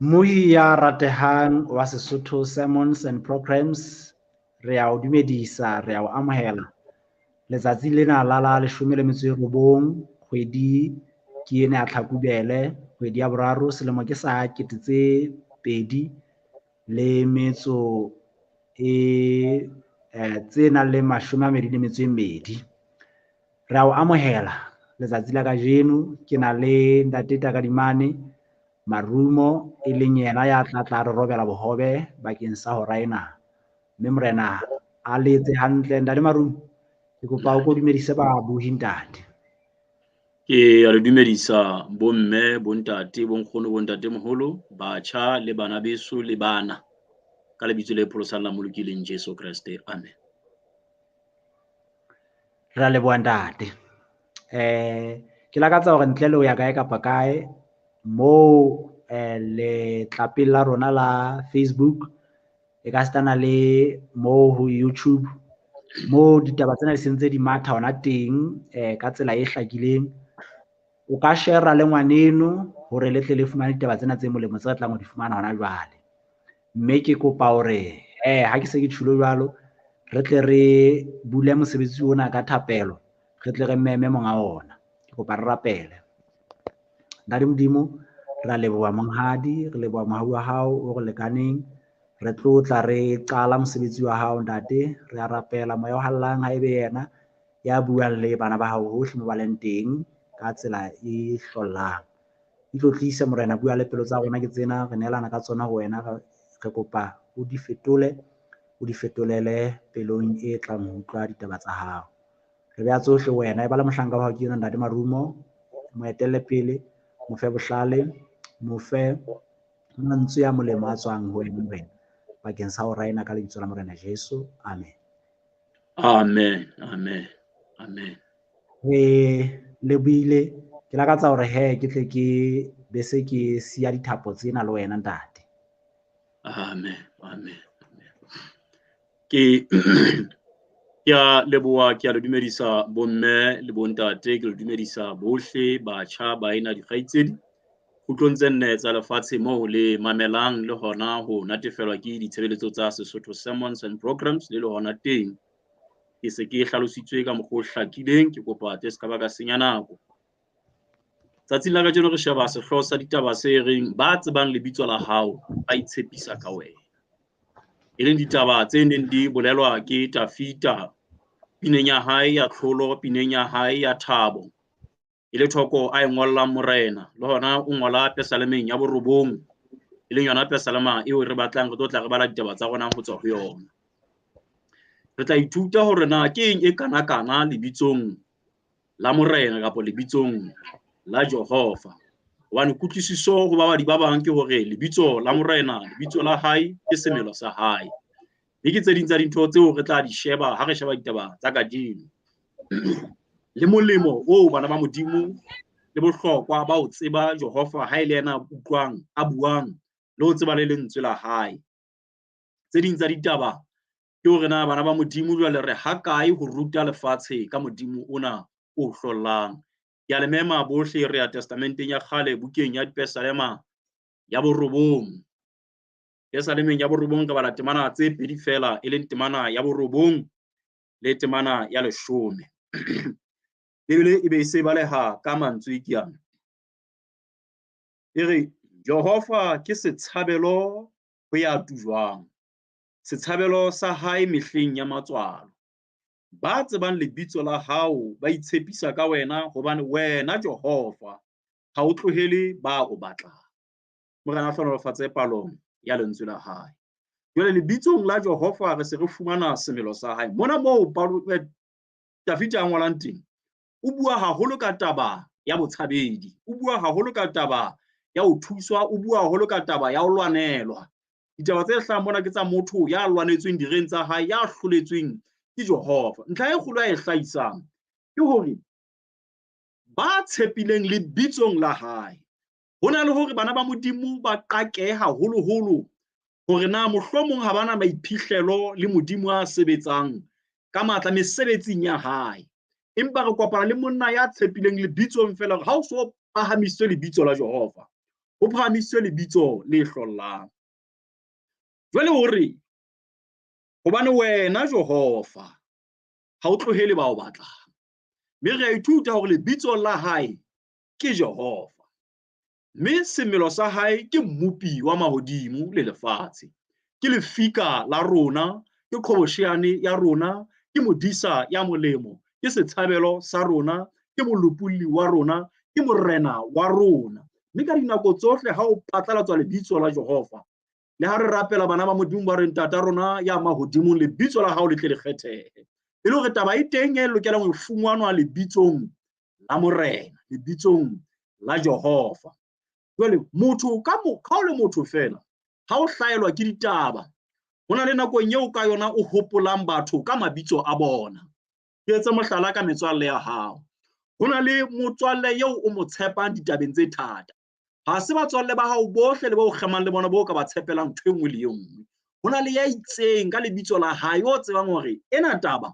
Mui ya ratehang wa Sesotho Sermons and Programs, re a o dumedisa, re a o amohela. Letsatsi lena la 19 kgwedi ke ena ya Tlhakubele, kgwedi ya boraro selemo ke sa 2022 tse nang le 22. Re a o amohela letsatsi la kajeno, ke na le Ntate Takadimane Marumo e leng yena ya tla re robela bohobe bakeng sa hora ena. Mme morena a letse hantle. Ntate Marumo, ke kopa o ko dumedise babuhi ntate. Ke a le dumedisa bomme, bontate, bonkgono, bontatemoholo, batjha le bana beso le bana ka lebitso le pholosang la molokileng Jesu Kriste. Amen. Re a leboha ntate. Ke lakatsa hore ntle le ho ya kae kapa kae moo letlapeng la rona la Facebook e ka stana le mo ho YouTube mo ditaba tsena di sentse di matha hona teng ka tsela e hlakileng. O ka share le ngwaneno hore le tle le fumane ditaba tsena tse molemo tse re tlang ho di fumana hona jwale. Mme ke kopa hore ha ke se ke tshilo jwalo, re tle re bule mosebetsi ona ka thapelo, re tle re meme monga ona. Ke kopa re rapele. Ntate Modimo, re a leboha monghadi, re leboha mohau wa hao o re lekaneng. Re tlo tla re qala mosebetsi wa hao ntate, re a rapela moya o hallang ha ebe yena ya buang le bana ba hao hohle mo ba leng teng ka tsela e hlollang. Itlotlise morena, bua le pelo tsa rona ke tsena, re nehelana ka tsona ho wena, re kopa o di fetole, o di fetolele pelong e tlang ho utlwa ditaba tsa hao. Re beha tsohle wena, e bala mohlanka wa hao ke yona Ntate Marumo, mo etelle pele, mo fe bohlale, mo fe mantswe a molemo a tswang ho wena morena bakeng sa hora ena ka lebitso la morena Jesu. Amen. Amen. Amen. Amen. Le buile ke lakatsa hore ke tle ke bese ke siya dithapo tsena le wena ntate. Amen. Amen. Ke a leboha, ke a le dumedisa bomme le bontate, ke le dumedisa bohle batjha baena dikgaitsedi kgutlong tse nne tsa lefatshe moo le mamelang le hona ho natefelwa ke ditshebeletso tsa Sesotho Sermons and Programs le hona teng ke se ke hlalositswe ka mokgwa o hlakileng. Ke kopa te ska ba ka senya nako. Tsatsing la kajeno re sheba sehloho sa ditaba se reng ba tsebang lebitso la hao ba itshepisa ka wena. E leng ditaba tse neng di bolelwa ke Tafita pineng ya hae ya tlholo, pineng ya hae ya thabo. E le thoko a ngollang morena le hona o ngola pesalemeng ya borobong, e leng yona pesalema eo re batlang re tla re bala ditaba tsa rona ho tswa ho yona. Re tla ithuta hore na ke eng e kana lebitsong la morena kapa lebitsong la Jehova. Hobane kutlwisiso ho babadi ba bang ke hore lebitso la morena, lebitso la hae ke semelo sa hae. Mme ke tse ding tsa dintho tseo re tla di sheba ha re sheba ditaba tsa kajeno. Le molemo o bana ba Modimo le bohlokwa ba ho tseba Jehova ha ile yena a buang le ho tseba le lentswe la hae. Tse ding tsa ditaba ke hore na bana ba Modimo jwale re ha kae ho ruta lefatshe ka Modimo ona o hlollang. Ke a le mema bohle re ya testamenteng ya kgale, bukeng ya Pesalema ya borobong. Pesalemeng ya borobong ka bala temana tse pedi fela, e leng temana ya borobong le temana ya 10. Bibele e be se baleha ka mantswe ke ana. E re Jehova ke setshabelo ho ya tujwang, setshabelo sa hae mehleng ya matswalo. Ba tsebang lebitso la hao ba itshepisa ka wena, hobane wena Jehova ha o tlohele ba o batlang. Morena a hlonolofatse palong ya lentswe la hae. Jwale lebitsong la Jehova re se re fumana semelo sa hae. Mona moo Tafita a ngolang teng, o bua haholo ka taba ya botshabedi, o bua haholo ka taba ya ho thuswa, o bua haholo ka taba ya ho lwanelwa. Ditaba tse hlahang mona ke tsa motho ya lwanetsweng direng tsa hae, ya hloletsweng ke Jehova. Ntlha e kgolo ya e hlahisang ke hore ba tshepileng lebitsong la hae. Hona le hore bana ba Modimo ba qakehe haholoholo hore na mohlomong ha bana maiphihlelo le Modimo a sebetsang ka matla mesebetsing ya hae. Empa re kopana le monna ya tshepileng lebitsong fela, ha o so phahamiswe lebitso la Jehova, ho phahamiswe lebitso le hlollang. Jwale hore hobane wena Jehova ha o tlohele ba o batlang, mme re a ithuta hore lebitso la hae ke Jehova, mme semelo sa hae ke mmupi wa mahodimo le lefatshe, ke lefika la rona, ke qhobosheane ya rona, ke modisa ya molemo, ke setshabelo sa rona, ke molopolli wa rona, ke morena wa rona. Mme ka dinako tsohle ha o patlalatswa lebitso la Jehova, le ha re rapela bana ba modimo ba reng tata rona ya mahodimong, lebitso la hao le tle le kgethehe. E le hore taba e teng e lokelang ho fungwanwa lebitsong la morena, lebitsong la Jehova. Jwale motho ka o le motho fela, ha o hlaelwa ke ditaba, ho na le nakong eo ka yona o hopolang batho ka mabitso a bona. Ke etse mohlala ka metswalle ya hao. Ho na le motswalle eo o mo tshepang ditabeng tse thata. Ha se batswalle ba hao bohle le ba o kgemang le bona bo ka ba tshepelang ntho e nngwe le e nngwe. Ho na le ya itseng ka lebitso la hae o tsebang hore ena taba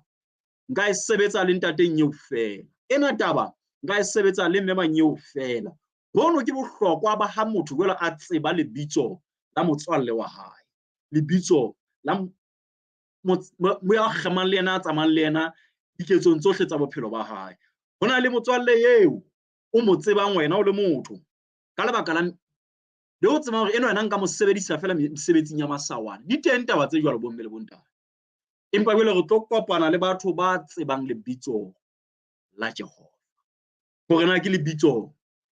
nka e sebetsa le ntateng eo fela, ena taba nka e sebetsa le mmemang eo fela. Bono ke bohlokwa ba ha motho jwale a tseba lebitso la motswalle wa hae, lebitso la mo ya kgemang le yena, a tsamayang le yena diketsong tsohle tsa bophelo ba hae. Ho na le motswalle eo o mo tsebang wena o le motho ka lebaka la le o tsebang hore ena wena nka mo sebedisa fela mesebetsing ya masawana. Di teng taba tse jwalo bomme le bontate, empa jwale re tlo kopana le batho ba tsebang lebitso la Jehova, hore na ke lebitso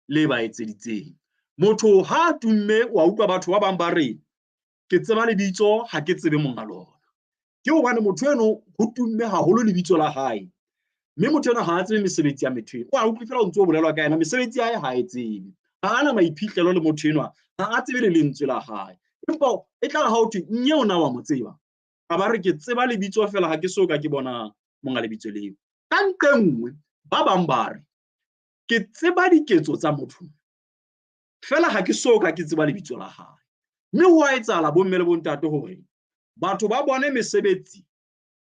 le ba etseditseng. Motho ha tumme wa utlwa batho ba bang ba re ke tseba lebitso ha ke tsebe monga lona, ke hobane motho eno ho tumme haholo lebitso la hae, mme motho ena ha a tsebe mesebetsi ya motho eno. Wa utlwi fela o ntso bolelwa ka yena, mesebetsi ya hae ha e tsebe, ha ana maiphihlelo le motho enwa, ha a tsebe le lentswe la hae. Empa e tla ha o thwe nnye o na wa mo tseba, a ba re ke tseba lebitso fela ha ke soka ke bona monga lebitso leo. Ka nqe nngwe ba bang ba re ke tseba diketso tsa motho fela ha ke soka ke tseba lebitso la hae. Mme ho a etsahala bomme le bontate hore batho ba bone mesebetsi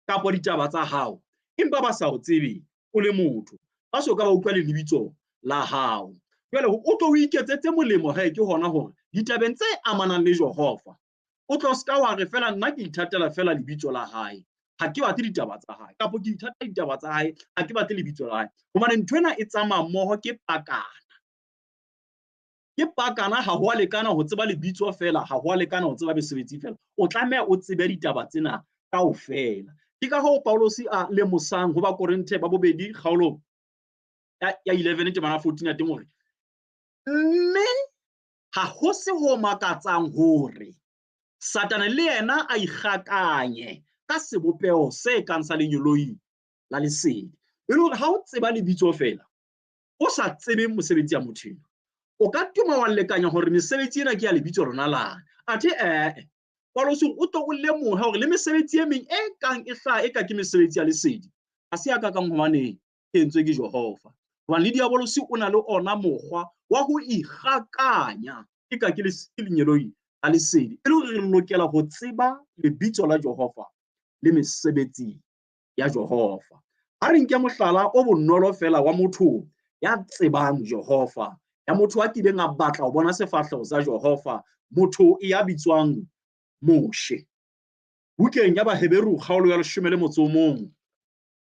kapa ditaba tsa hao, empa ba sa o tsebe o le motho, ba soka ba utlwa le lebitso la hao. Jwale o tlo o iketsetse molemo ke hona hore ditabeng tse amanang le Jehova, o tlo ska wa re fela nna ke ithatela fela lebitso la hae, ha ke batle ditaba tsa hae, kapa ke ithatela ditaba tsa hae, ha ke batle lebitso la hae. Hobane nthwena e tsamaya mmoho, ke pakana. Ke pakana, ha ho a lekana ho tseba lebitso fela, ha ho a lekana ho tseba mesebetsi fela. O tlameha o tsebe ditaba tsena kaofela. Ke ka hoo Paulus a lemosang ho ba Korinthe ba bobedi kgaolo ya 11 temana 14 ya teng hore mme ha ho se ho makatsang hore Satane le yena a ikgakanye ka sebopeho se kang sa lenyoloi la lesedi. E le hore ha o tseba lebitso fela, o sa tsebe mosebetsi ya motho eno, o ka tuma wa lekanya hore mesebetsi ena ke ya lebitso rona lana. Athe Paulus o tlo o lemoha hore le mesebetsi e meng e kang e hlaha e ka ke mesebetsi ya lesedi, ha se ya ka kang hobane e entswe ke Jehova. Hobane le diabolosi o na le ona mokgwa wa ho ikgakanya e ka ke lenyoloi la lesedi. E le hore re lokela ho tseba lebitso la Jehova le mesebetsi ya Jehova. Ha re nke mohlala o bonolo fela wa motho ya tsebang Jehova, ya motho a kileng a batla ho bona sefahleho sa Jehova, motho ya bitswang Moshe. Bukeng ya Baheberu kgaolo ya 11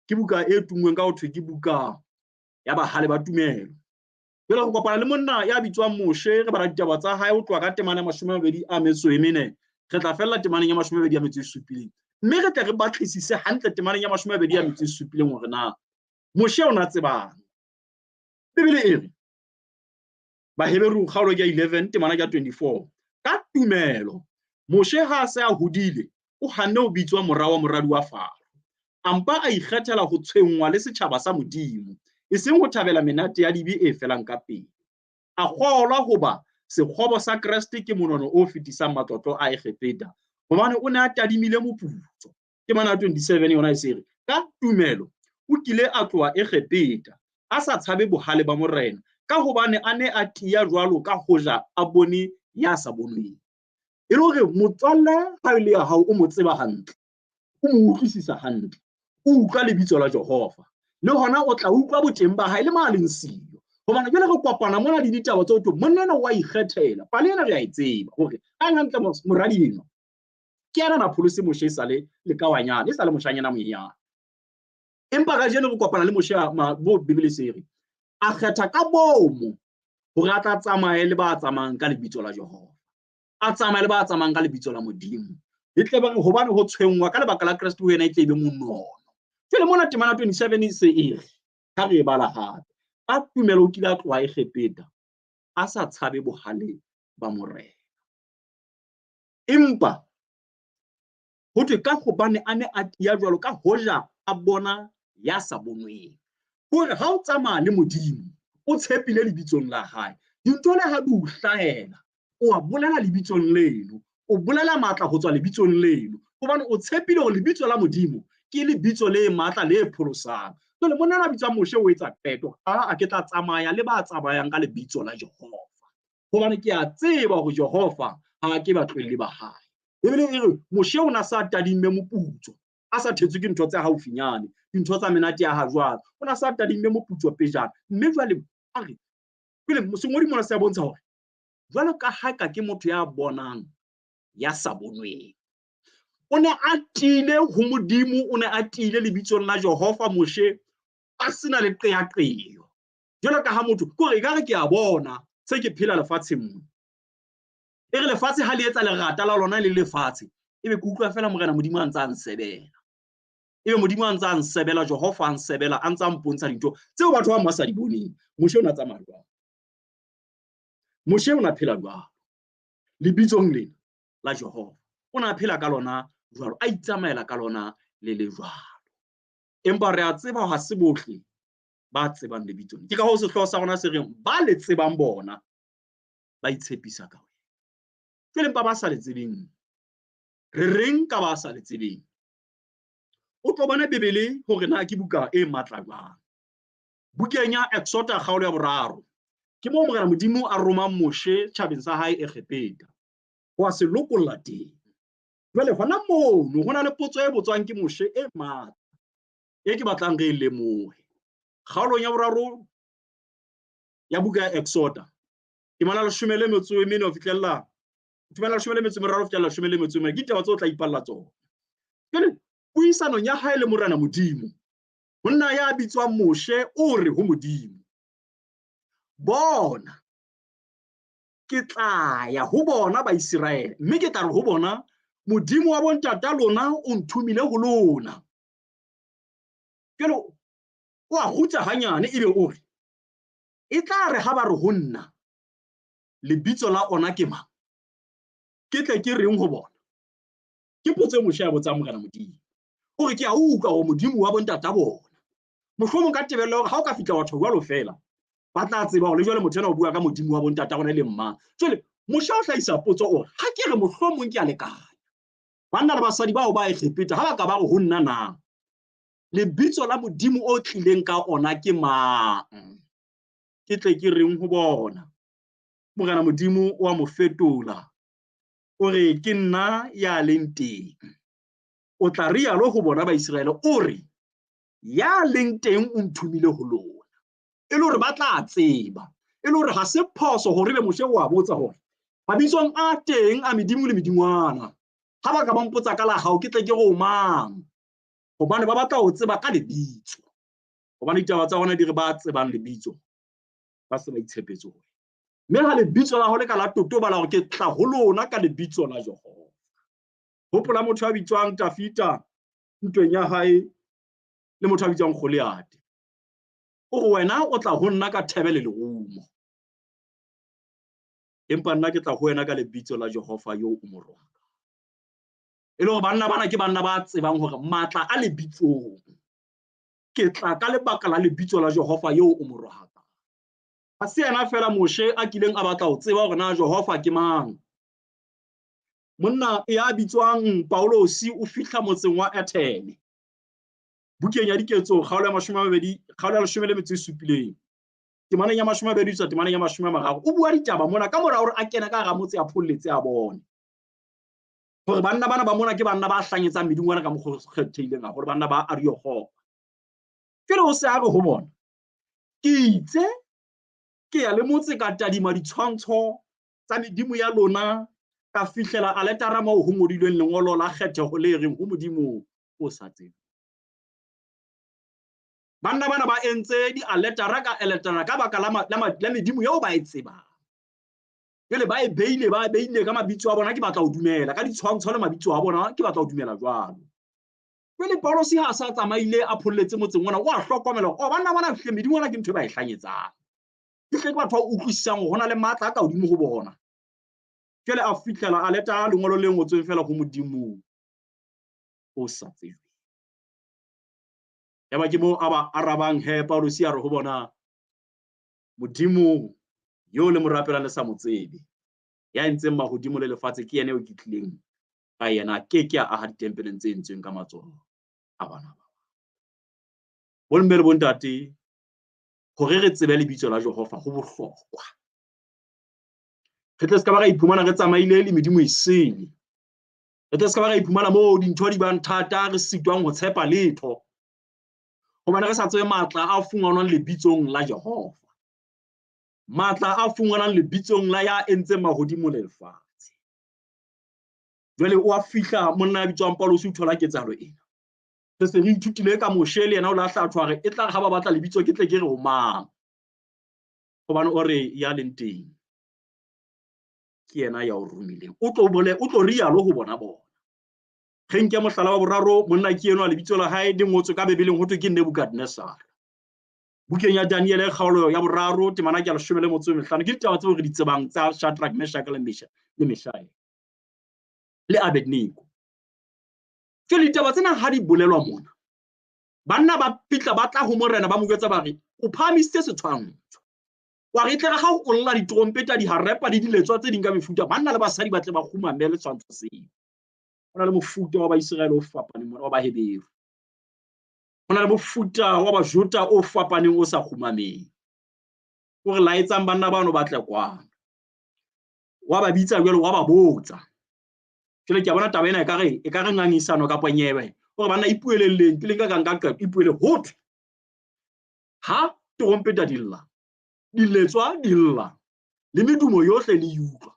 ke buka e tungweng ka ho thwe ke buka ya bahale ba tumelo. Jwale ho kopana le monna ya bitswang Moshe, re bala ditaba tsa hae ho tloha ka temana 24, re tla fella temaneng ya 27. Mme re tle re batlisise hantle temaneng ya 27 hore na Moshe o na tsebang. Bibele e re Baheberu kgaolo ya 11 temana ya 24, ka tumelo Moshe ha se a hodile, o hanne ho bitswa morao wa moradi wa Faro, ampa a ikgethela ho tshwengwa le setjhaba sa Modimo, e seng ho thabela menate ya dibi e felang ka pele. A kgolwa hoba sekgobo sa Kreste ke monono o fetisang matlotlo a Egepeta, hobane o ne a tadimile moputso. Ke mana 27 yona e sere ka tumelo o kile a tloha Egepeta, a sa tshabe bohale ba morena, ka hobane a ne a tia jwalo ka hoja a bone ya sa bonweng. E le hore motswalle ha ile ya hao o mo tseba hantle, o mo utlwisisa hantle, o utlwa lebitso la Jehova, le hona o tla utlwa boteng ba hae le maleng siyo, hobane jwale re kopana mona le ditaba tse ho monna ena wa ikgethela pale ena re a itseba hore hantle moradi eno ke yana na pholose moshe sale le kawanyana e sale moshanyana moyana empa ga jeno re kopana le moshe bo bibele sere a kgetha ka bomo hore a tla tsamaye le ba tsamayang ka lebitso la Jehova a tsamaye le ba tsamayang ka lebitso la Modimo e tle ba hobane ho tshwengwa ka lebaka la Kristo wena e tle be monono tsele mona temana 27 se e ha re bala hape a tumelo kile a tloa e khepeta a sa tshabe bohale ba morena empa ho thwe ka hobane a ne a tia jwalo ka hoja a bona ya sa bonweng hore ha o tsamaya le Modimo o tshepile lebitsong la hae dintho le ha di o hlahela o a bolela lebitsong leno o bolela matla ho tswa lebitsong leno hobane o tshepile hore lebitso la Modimo ke lebitso le matla le pholosang le monna na bitsa moshe o etsa peto a ke tla tsamaya le ba tsamayang ka lebitso la Jehova hobane ke a tseba hore Jehova ha ke batlwele ba hae ebile e re moshe o na sa tadimme moputso a sa thetswe ke ntho tse haufinyane dintho tsa menate ya ha jwalo o na sa tadimme moputso pejana mme jwale a re pele mosengodi mona se a bontsha hore jwalo ka ha ka ke motho ya bonang ya sa bonweng o ne a tile ho Modimo o ne a tile lebitsong la Jehova moshe a sena le qeaqeo jwalo ka ha motho kore ka re ke a bona se ke phela lefatsheng mona e re lefatshe ha le etsa lerata la lona le lefatshe ebe ke utlwa fela morena Modimo a ntsa nsebela ebe Modimo a ntsa nsebela Jehova a nsebela a ntsa mpontsha dintho tseo batho ba masa di boneng moshe o na tsamaya jwalo moshe o na phela jwalo lebitsong lena la Jehova o na phela ka lona jwalo a itsamaela ka lona le jwalo empa re a tseba ha se bohle ba tsebang lebitsong ke ka ho sehloho sa rona se reng ba le tsebang bona ba itshepisa ka wena jwale empa ba sa le tsebeng re reng ka ba sa le tsebeng o tlo bona bebele hore na ke buka e matla jwang bukeng ya Exodus kgaolo ya 3 ke mo morena Modimo a roma moshe tjhabeng sa hae e khepeta wa se lokolla teng jwale hona mono hona le potso e botswang ke moshe e matla e ke batlang re lemohe kgaolong ya 3 ya buka ya Exodus ke mala 14 ho fitlella tumela 13 ho fitlella 14 ke taba tse o tla ipalla tsona jwale puisanong ya hae le morena Modimo monna ya bitswang moshe o re ho Modimo bona ke tla ya ho bona ba Israel mme ke tla re ho bona Modimo wa bontata lona o nthumile ho lona jwale o a hutsa hanyane ebe o re e tla re ha ba re ho nna lebitso la ona ke mang ke tle ke reng ho bona ke potse moshe ya botsa morena Modimo o re ke a utlwa ho Modimo wa bontata bona mohlomong ka tebello hore ha o ka fitla batho jwalo fela ba tla tseba hore le jwale motho ena o bua ka Modimo wa bontata rona le mma jwale moshe o hlahisa potso o ha ke re mohlomong ke a lekana banna le basadi bao ba e khepeta ha ba ka ba re ho nna na lebitso la Modimo o tlileng ka ona ke mang ke tle ke reng ho bona morena Modimo wa mo fetola o re ke nna ya leng teng o tla rialo ho bona ba Israel o re ya leng teng o nthumile ho lona e le hore ba tla tseba e le hore ha se phoso hore be moshe wa botsa hore mabitsong a teng a medimo le medingwana ha ba ka ba mpotsa ka la hao ke tle ke go mang hobane ba batla ho tseba ka lebitso hobane ditaba tsa hona di re ba tsebang lebitso ba se ba itshepetse hore mme ha lebitso la ho le ka la totobala hore ke tla ho lona ka lebitso la Jehova hopola motho a bitswang Tafita ntweng ya hae le motho a bitswang Goliath o re wena o tla ho nna ka thebe le lerumo empa nna ke tla ho wena ka lebitso la Jehova yo o mo rwaka e le hore banna bana ke banna ba tsebang hore matla a lebitsong ke tla ka lebaka la lebitso la Jehova yo o mo rwaka ha se yena fela moshe a kileng a batla ho tseba hore na Jehova ke mang monna ya bitswang Paulosi o fihla motseng wa Athene bukeng ya diketso kgaolo ya 20 kgaolo ya 17 temaneng ya 20 temaneng ya 30 o bua ditaba mona ka mora hore a kena ka ga motse a pholletse a bone hore banna bana ba mona ke banna ba hlanyetsang medungwana ka mokgethileng hore banna ba Arioho fela o se a re ho bona ke itse ke ya le motse ka tadima ditshwantsho tsa medimo ya lona ka fihlela a letara moo ho ngodilweng lengolo la kgetheho le reng ho modimo o sa tsebe. Banna bana ba entse di-aletara ka eletara ka baka la medimo eo ba e tsebang. Jwale ba e beile ka mabitso a bona, ke batla ho dumela ka ditshwantsho le mabitso a bona, ke batla ho dumela jwalo. Jwale Paulos ha sa tsamaile a pholletse motseng ona, wa hlokomela o banna bana hle medimo ona ke ntho e ba e hlanyetsang. Ke hle ke batho ba utlwisisang ho hona le matla ka hodimo ho bona. Jwale a fihlela a leta lengolo le ngotsweng fela ho modimo o sa tsebe. Ya ba ke mo aba arabang Paulos ya re ho bona modimo yo le morapelang le sa mo tsebe, ya entseng mahodimo le lefatshe, ke yena o ke tlileng ka yena ke a aha ditempeleng tse entsweng ka matsoho a bana ba. Bomme le bontate, hore re tsebe lebitso la Jehova ho bohlokwa. Re tle se ka ba ra iphumana re tsamaile le medimo e sele. Re tle se ka ba ra iphumana moo dintho di bang thata, re sitwang ho tshepa letho, hobane re sa tsebe matla a funganwang lebitsong la Jehova, matla a funganwang lebitsong la ya entseng mahodimo le lefatshe. Jwale o a fihla monna ya bitswang Paulos o thola ketsahalo ena. Re se re ithutile ka Moshe le yena o la hlathwa re e tla ha ba batla lebitso ke tle ke re o mang, hobane o re ya leng teng ke yena ya o rumileng. O tlo rialo ho bona. Re nke mohlala wa boraro, monna ke eno a lebitso la hae di ngotswe ka Bebeleng ho thwe ke Nebukadnezar. Bukeng ya Daniel kgaolo ya boraro temana ke 15 ke ditaba tseo re di tsebang tsa Shadrach, Meshach le Meshach le Abednego. Jwale ditaba tsena ha di bolelwa mona, banna ba fitla ba tla ho morena ba mo jwetsa ba re o phahamisitse setshwantsho, wa re tle ga o lla ditrompeta di harepa le diletswa tse ding ka mefuta, banna le basadi ba tle ba khumame le tshwantsho seo. Hona le mofuta wa Baiseraele o fapaneng mona, wa Baheberu. Hona le mofuta wa Bajuda o fapaneng o sa khumameng. O re laetsang banna bano ba tle kwana, wa ba bitsa jwale wa ba botsa. Jwale ke a bona taba ena e ka re ngangisano ka ponyewe, hore banna ipuelelleng pele ka qeto ipuele hothwe ha trompeta di lla, diletswa di lla, le medumo yohle le utlwa.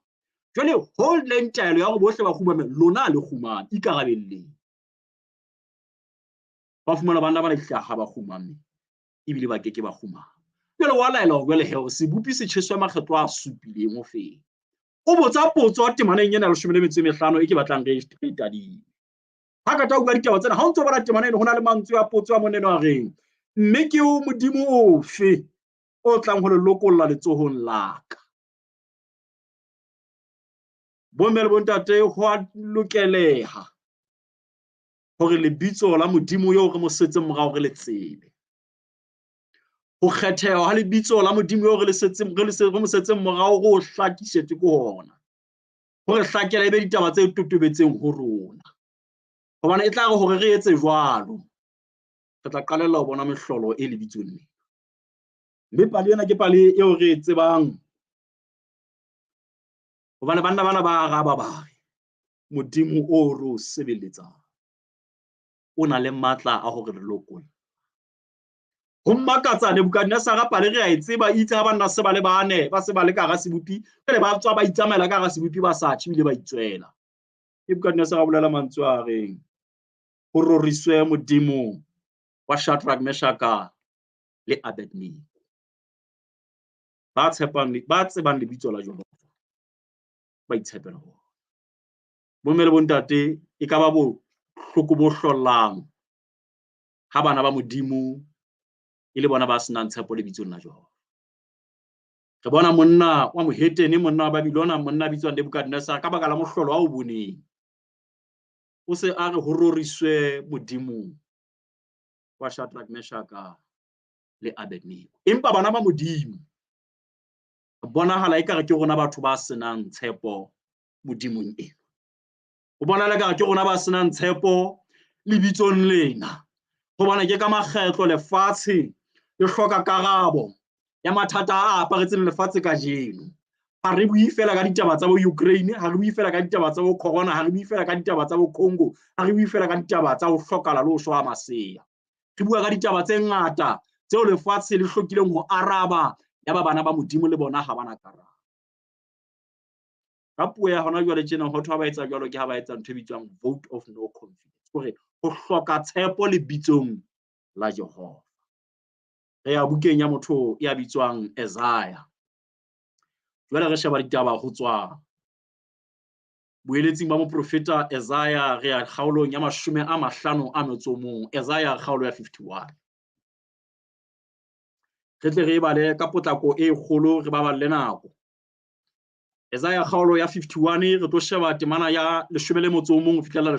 Jwale ho leng taelo ya hore bohle ba khumame, lona le khumame, ikarabelleng. Ba fumana banna ba lehlaha ba khumame ebile ba keke ba khumama. Jwale wa laela ho jwale heo se bupi se tjheswa makgetlo a supileng ho fela. O botsa potso temaneng ena 15 e ke batlang re tadime. Ha ka ta utlwa ditaba tsena, ha o ntso ba temaneng ho na le mantswe a potso a monene a reng, mme ke o modimo ofe o tlang ho le lokolla letsohong la ka. Bomme le bontate, ho a lokeleha hore lebitso la modimo yo re mo setseng morao re le tsebe. Ho kgetheha ha lebitso la modimo yo re mo setseng morao go hlakisetswe ke hona, hore hlakela ebe ditaba tse totobetseng ho rona, hobane e tla re hore re etse jwalo re tla qalella ho bona mehlolo e lebitsong lena. Mme pale ena ke pale eo re e tsebang, hobane banna bana ba araba ba re modimo o re o sebeletsang o na le matla a hore re lokolla. Ho mmakatsa Nebukadnezar pale re a e tseba itse ha banna se ba le bane ba se ba le ka hara sebupi, pele ba tswa ba itsamaela ka hara sebupi ba sa tshibile ba itswela. Nebukadnezar a bolela mantswe a reng ho roriswe modimo wa Shadrach, Meshach le Abednego. Ba tsebang lebitso la Jehova ba itshepela ho. Bomme le bontate, e ka ba bohloko bo hlollang ha bana ba modimo e le bona ba senang tshepo lebitsong la Jehova. Re bona monna wa Mohetene, monna wa Babilona, monna bitswang Nebukadnezar ka baka la mohlolo wa o boneng, o se a re ho roriswe modimo wa Shadrach, Meshach le Abednego. Empa bana ba modimo bonahala ekare ke rona batho ba senang tshepo modimong ena. Ho bonahala ekare ke rona ba senang tshepo lebitsong lena, hobane ke ka makgetlo lefatshe le hloka karabo ya mathata a aparetseng lefatshe ka jeno. Ha re bue fela ka ditaba tsa bo Ukraine, ha re bue fela ka ditaba tsa bo corona, ha re bue fela ka ditaba tsa bo Congo, ha re bue fela ka ditaba tsa ho hlokala le ho shwa maseya. Re bua ka ditaba tse ngata tseo lefatshe le hlokileng ho araba ya ba bana ba modimo le bona ha bana karabo. Ka puo ya hona jwale tjena ho thwa ba etsa jwalo ke ha ba etsa ntho e bitswang vote of no confidence, hore ho hloka tshepo lebitsong la Jehova. Re ya bukeng ya motho ya bitswang Isaiah. Jwale re sheba ditaba ho tswa boeletsing ba moprofeta Isaiah, re ya kgaolong ya 51, Isaiah kgaolo ya 51. Re tle re bale ka potlako e kgolo, re baballe nako. Isaiah kgaolo ya 51 re tlo sheba temana ya 11 ho fihlela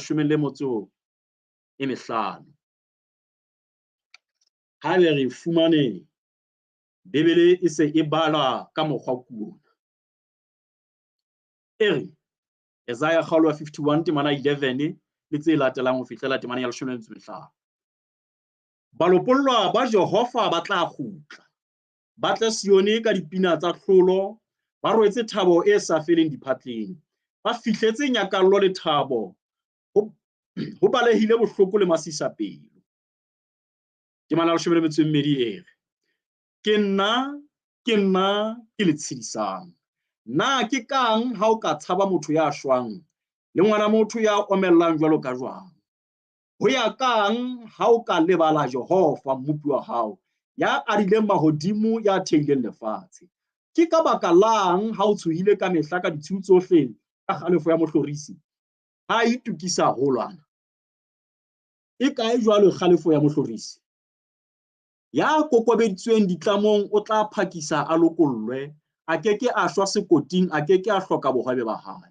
15. Haebe re fumane Bebele e se e balwa ka mokgwa kuona. Ere Isaiah kgaolo ya 51 temana 11 le tse latelang ho fihlela temana ya 15. Balopollwa ba Jehova ba tla kgutla, ba tle Sione ka dipina tsa tlholo, ba rwetse thabo e sa feleng diphatleng, ba fihletse nyakallo le thabo, ho balehile bohloko le masisapelo. Temana ya 12 ere ke nna ke le tshedisang. Na ke kang ha o ka tshaba motho ya shwang, le ngwana motho ya omellang jwalo ka jwang? Ho ya kang ha o ka lebala Jehova mmupi wa hao, ya adileng mahodimo, ya theileng lefatshe? Ke ka baka lang ha o tshohile ka mehla ka ditshiu tsohle ka kgalefo ya mohlorisi? Ha itukisa holwana. E kae jwalo kgalefo ya mohlorisi? Ya kokobeditsweng ditlamong o tla phakisa a lokollwe, a keke a shwa sekoting, a keke a hloka bohwabe ba hae.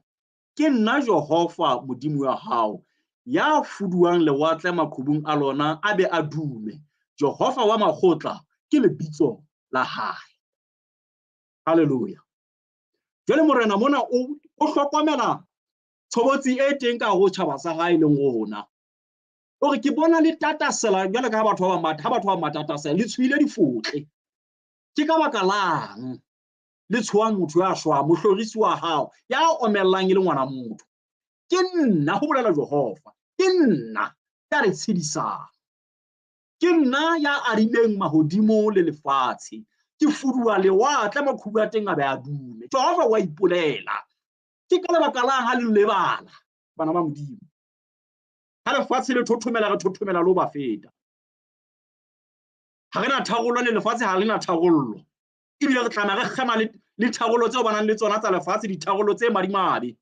Ke nna Jehova modimo wa hao, ya fuduwang lewatle maqhubung a lona a be a dume. Jehova wa makgotla ke lebitso la hae. Haleluya. Jwale morena mona o hlokomela tshobotsi e teng ka ho tjhaba sa hae le rona. Ore ke bona le tatasela jwale ka batho ba matatasela le tshwile difotle. Ke ka baka lang le tshoang motho ya shwa, mohlorisi wa hao ya omellang le ngwana motho. Ke nna, ho bolela Jehova, ke nna ya re tshedisang. Ke nna ya arileng mahodimo le lefatshe, ke fudua lewatle maqhubu a teng a be a dume. Jehova wa ipolela. Ke ka lebaka lang ha le lebala bana ba modimo. Ha lefatshe le thothomela, re thothomela lo ba feta. Ha rena tharollo le lefatshe, ha lena tharollo. Ebile re tlameha re kgema le tharollo tseo banang le tsona tsa lefatshe, ditharollo tse madimabe,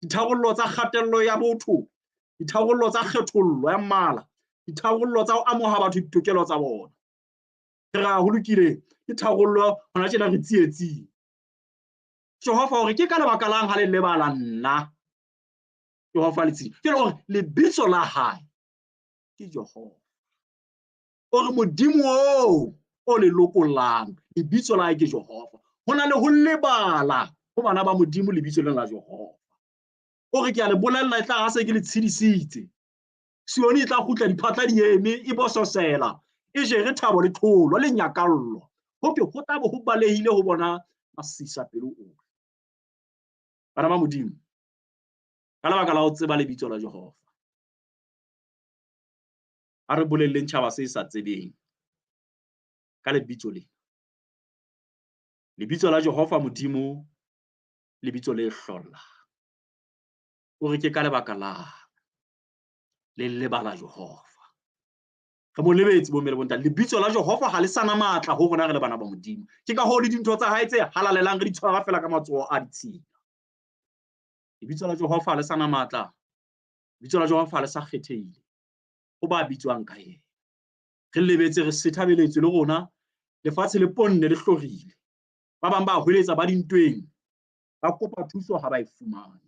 ditharollo tsa kgatello ya botho, ditharollo tsa kgethollo ya mmala, ditharollo tsa ho amoha batho ditokelo tsa bona. Re ra ho lokile ke tharollo hona tjena re tsietsing. Jehova hore ke ka lebaka lang ha le lebala nna Jehova le tsi ke hore lebitso la hae ke Jehova. Ore modimo o le lokollang lebitso la hae ke Jehova. Hona le ho lebala ho bana ba modimo lebitso la Jehova. Ore ke a le bolella e tla ha se ke le tshedisitse. Sione e tla kgutla diphatla di eme, e bososela, e jere thabo le tlholo le nyakallo. Ho ke ho tla bo ho balehile ho bona masisapelo ohle. Bana ba modimo, ka lebaka la ho tseba lebitso la Jehova, a re bolelleng tjhaba se sa tsebeng ka lebitso le. Lebitso la Jehova modimo, lebitso le hlolla. O re ke ka lebaka la le lebala Jehova. Re mo lebetse bo mele bontate. Lebitso la Jehova ha le sana matla ho rona re le bana ba modimo. Ke ka ho le dintho tsa hae tse halalelang re di tshwara fela ka matsoho a ditshila. Lebitso la Jehova ha le sana matla. Lebitso la Jehova ha le sa kgethehile. Ho ba bitswang ka yena. Re lebetse, re sethabeletswe le rona. Lefatshe le ponne le hlorile. Ba bang ba hweletsa ba dintweng. Ba kopa thuso ha ba e fumane.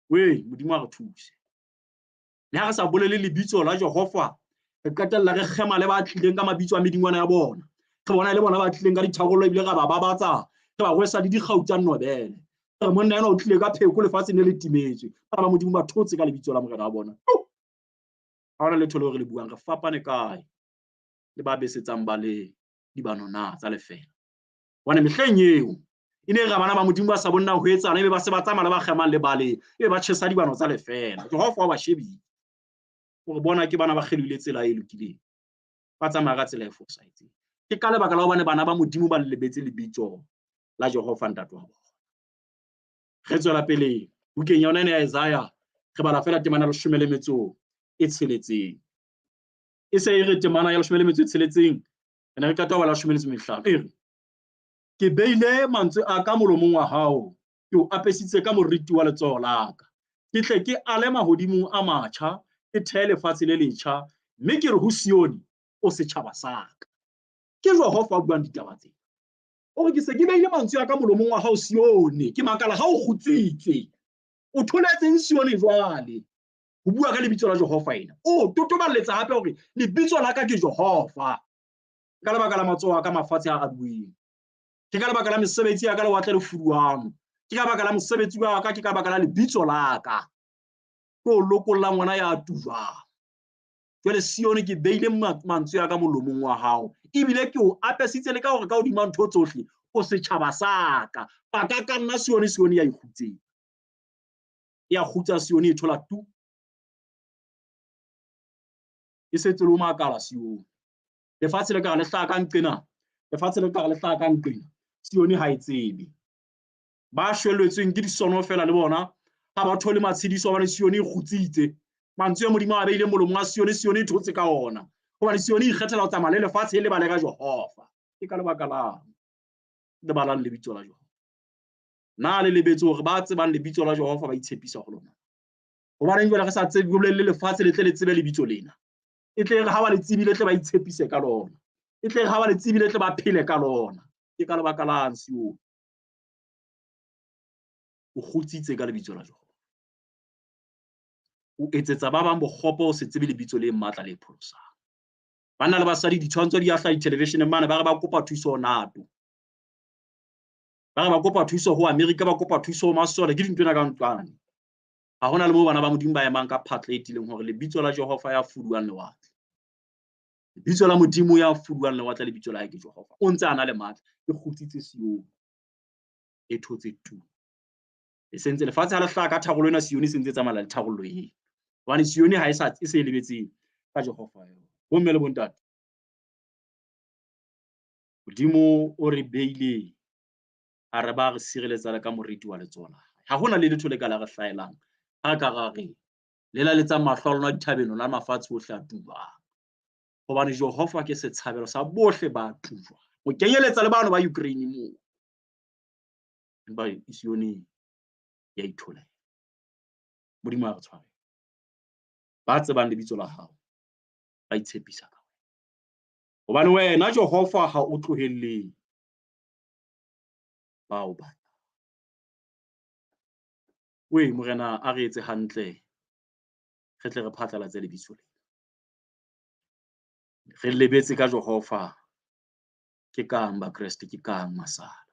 We, modimo a re thuse. Le ha re sa bolele lebitso la Jehova, re qetella re kgema le ba tlileng ka mabitso a medingwana ya bona. Re bona le bona ba tlileng ka ditharollo ebile ra ba babatsa, re ba rwesa le dikgau tsa nobele. Re monna yena o tlile ka pheko lefatshe ne le timetswe. Ba ba modimo ba thotse ka lebitso la morena wa bona. Ha hona letho leo re le buang, re fapane kae le ba besetsang ba le dibanona tsa lefela. Wane mehleng eo e ne ra bana ba modimo ba sa bonna ho etsana, ebe ba se ba tsamaya ba kgemang le bale, ebe ba tjhesa dibano tsa lefela. Jehova wa ba shebile hore bona ke bana ba kgelwile tsela e lokileng, ba tsamaya ka tsela e fosahetseng. ke ka lebaka la hobane bana ba modimo ba lebetse lebitso la Jehova ntate wa bona. Re tswela pele bukeng ya yona ya Isaiah re bala fela temana ya 16 e se e re temana ya 16 ne re qeta ho bala 15 e re ke beile mantswe a ka molomong wa hao ke o apesitse ka moriti wa letsoho la ka ke tle ke ale mahodimong a matjha ke thehe lefatshe le letjha mme ke re ho Sione o setjhaba sa ka. Ke Jehova a buang ditaba tsena o re ke se ke beile mantswe a ka molomong wa hao Sione ke makala ha o kgutsitse o tholetseng Sione jwale ho bua ka lebitso la Jehova ena o totoballetsa hape hore lebitso la ka ke Jehova ka lebaka la matsoho a ka mafatshe a abueng ke ka lebaka la mesebetsi ya ka le watle le fuduwang ke ka baka la mosebetsi wa ka ke ka baka la lebitso la ka ke o lokolla ngwana ya tujwang jwale Sione ke beile mantswe ya ka molomong wa hao ebile ke o apesitse le ka hore ka hodima ntho tsohle o setjhaba sa ka ba ka nna Sione ya ikhutseng ya khutsa Sione e thola tu e setse lo makala Sione lefatshe le ka le hlaka ka nqena lefatshe le ka le hlaka ka nqena Sione ha e tsebe ba shwelletsweng ke disono fela le bona ha ba thole matshediso ba Sione e khutsitse mantswe a modimo a beile molomong wa Sione e thotse ka ona hobane Sione e ikgethela ho tsamaya le lefatshe le bale ka Jehova ke ka lebaka la le balang lebitso la Jehova na le lebetso hore ba tsebang lebitso la Jehova ba itshepisa ho lona hobane jwale re sa tsebe go le lefatshe le tle le tsebe lebitso lena e tle re ha ba le tsebile tle ba itshepise ka lona e tle re ha ba le tsebile tle ba phele ka lona ke ka lebaka la Sione o kgutsitse ka lebitso la Jehova o etsetsa ba bang bokgopo o se tsebe lebitso le matla le pholosang banna le basadi ditshwantsho di ahla di-television mane ba re ba kopa thuso ho NATO ba re ba kopa thuso ho America ba kopa thuso ho masole ke dintwena ka ntlwane ha hona le mo bana ba modimo ba emang ka phatla e tileng hore lebitso la Jehova ya fuduwang lewatle lebitso la modimo ya fuduwang lewatle lebitso la hae ke Jehova o ntse ana le matla e kgutsitse Sione e thotse tu e sentse lefatshe ha le hlaka ka tharollo ena Sione se ntse tsamaya le tharollo e hobane Sione ha e se lebetseng ka Jehova bo mme le bontate modimo o re beile a re ba re sireletsa le ka moriti wa letsoho la hae ha hona le letho le ka la re hlaelang ha ka ra re le la letsa mahlo a lona dithabeng la mafatshe ohle a tubang hobane Jehova ke setshabelo sa bohle ba tujwa o kenyeletsa le bana ba Ukraine moo ba Sione ya ithola modimo a re tshware ba tsebang lebitso la hao ba itshepisa ka hobane wena Jehova ha o tlohelle bao ba we morena a re etse hantle re tle re phatlalatse lebitso lena re lebetse ka Jehova ke kang ba Kriste ke kang masala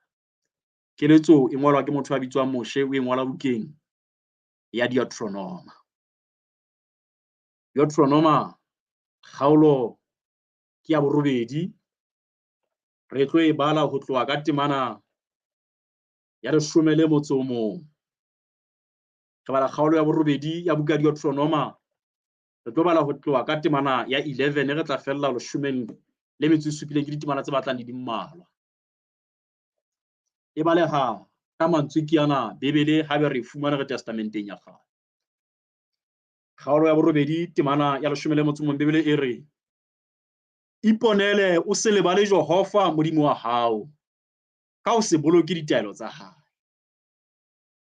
keletso e ngolwa ke motho a bitswang Moshe o e ngola bukeng ya Deuteronoma kgaolo ke ya borobedi re tlo e bala ho tloha ka temana ya 11 re bala kgaolo ya borobedi ya buka ya Deuteronoma re tlo bala ho tloha ka temana ya 11 re tla fella 17 ke ditemana tse batlang di mmalwa e baleha ka mantswe ke yana bebele ha be re fumana re testamenteng ya kgale kgaolo ya borobedi temana ya 11 bebele e re iponele o se lebale Jehova modimo wa hao ka ho se boloke ditaelo tsa hae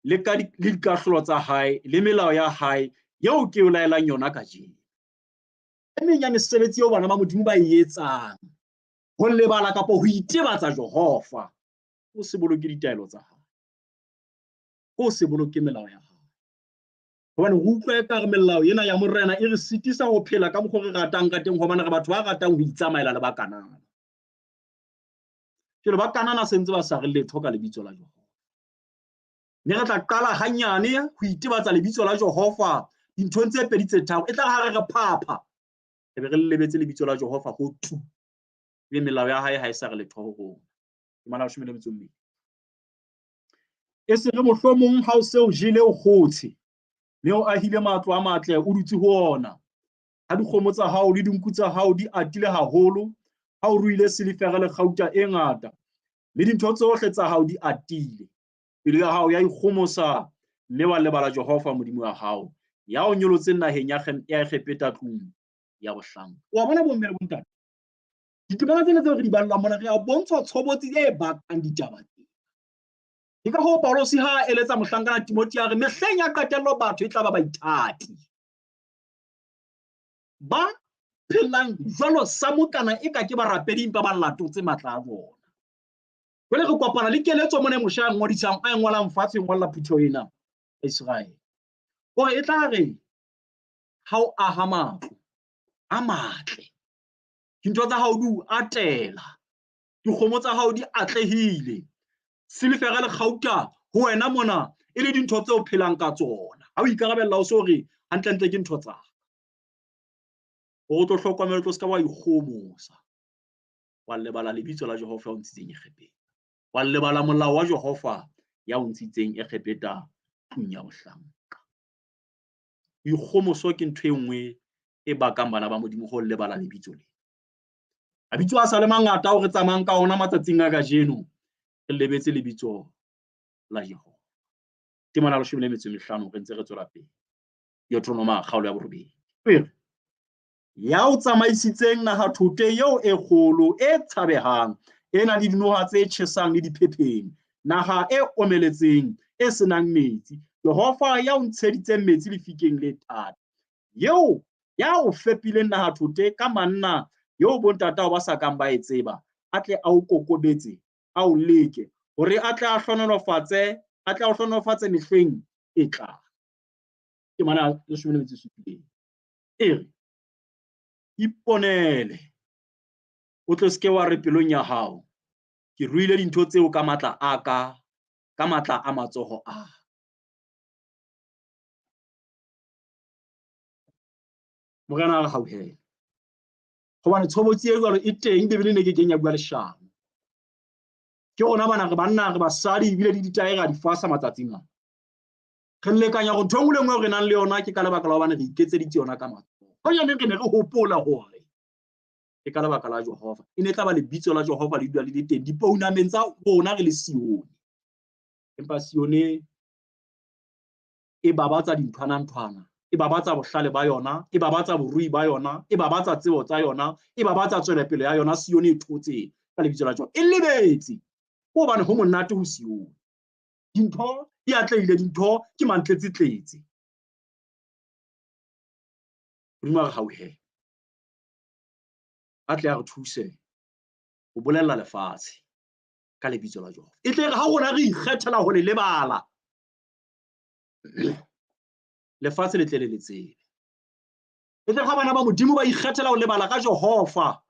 le ka dikahlolo tsa hae le melao ya hae yeo ke o laelang yona kajeno e meng ya mesebetsi eo bana ba modimo ba e etsang ho lebala kapa ho itebatsa Jehova o se boloke ditaelo tsa hae o se boloke melao ya hae hobane ho utlwa ekare melao ena ya morena e re sitisa ho phela ka mokgwa re ratang ka teng hobane re batho ba ratang ho itsamaela le bakanana jwale bakanana sentse ba sa re letho ka lebitso la Jehova ne re tla qala hanyane ho itebatsa lebitso la Jehova dinthong tse pedi tse tharo e tla ha re phapha e be re lebetse lebitso la Jehova ho tu le melao ya hae ha e sa re letho ho rona ke mana 12 e se re mohlomong ha o se o jele o khotse mme o ahile matlo a matle o dutse ho ona ha dikgomo tsa hao le dinku tsa hao di atile haholo ha o ruile silifere le kgauta e ngata, mme dintho tsohle tsa hao di atile. Pelo ya hao ya ikgomosa, mme wa lebala Jehova Modimo wa hao, ya o nyolotseng naheng ya kgepeta tlung ya bohlano. Wa bona bomme le bontate, ditemana tsena tseo re di ballang mona, re a bontshwa tshobotsi e bakang ditaba tsena. Ke ka hoo Paulos ha a eletsa mohlankana Timothy a re mehleng ya qetello batho e tla ba baithati, ba phelang jwalo samokana e ka ke barapedi empa ba latotse matla a bona. Jwale re kopana le keletso mona mosha a ngodisang a ngolang fatshe ngolla phutheho ena Israel, hore e tla re ha o aha matlo a matle, dintho tsa hao di o atela, dikgomo tsa hao di atlehile, silifere le kgauta ho wena mona e le dintho tseo phelang ka tsona, ha o ikarabella o so re hantlentle ke ntho tsa o tlo hlokomela, tlo ska wa ikgomosa, wa lebala lebitso la Jehova o ntshitseng ekgepeta, wa lebala molao wa Jehova ya o ntshitseng ekgepeta tlung ya bohlanka. Ikgomoso ke ntho e nngwe e bakang bana ba Modimo ho lebala lebitso lena. Mabitso a sa le mangata o re tsamayang ka ona matsatsing a kajeno, re lebetse lebitso la Jehova. Temana 15 re ntse re tswela pele. Deuteronomy kgaolo ya 8. Ya o tsamaisitseng naha thote eo e kgolo e tshabehang, e nang le dinoha tse tjhesang le diphepheng, naha e omeletseng e senang metsi. Jehova ya o ntsheditseng metsi lefikeng le thata, eo ya o fepileng naha thote ka manna eo bontatao ba sa kang ba e tseba, a tle a o kokobetse, a o leke hore a tle a o hlohonolofatse mehleng e tlang. Temana 17 e re iponele, o tlo ske wa re pelong ya hao, ke ruile dintho tseo ka matla a ka, ka matla a matsoho a. Morena a re hauhela, hobane tshobotsi e jwalo e teng, ebile ne ke keng ya bua leshano. Ke rona bana re banna re basadi ebile le ditaere di fasa matsatsing ana. Re lekanya go ntho engwe le engwe re nang le yona ke ka lebaka la hobane re iketseditse yona ka matsoho. Honyane re ne re hopola hore ke ka lebaka la Jehova e ne tla ba lebitso la Jehova le dula le le teng dipounameng tsa rona re le Sione. Empa Sione e babatsa dinthwana-nthwana, e babatsa bohlale ba yona, e babatsa borui ba yona, e babatsa tsebo tsa yona, e babatsa tswelopele ya yona. Sione e thotse ka lebitso la Jehova, e lebetse hobane ho monate ho Sione. Dintho di atlehile, dintho ke mantletsetletse. Modimo a re hauhela, a tle a re thuse ho bolella lefatshe ka lebitso la Jehova. E tle re ha rona re ikgethela ho le lebala, lefatshe le tle le tsebe. E tle ha bana ba Modimo ba ikgethela ho lebala ka Jehova,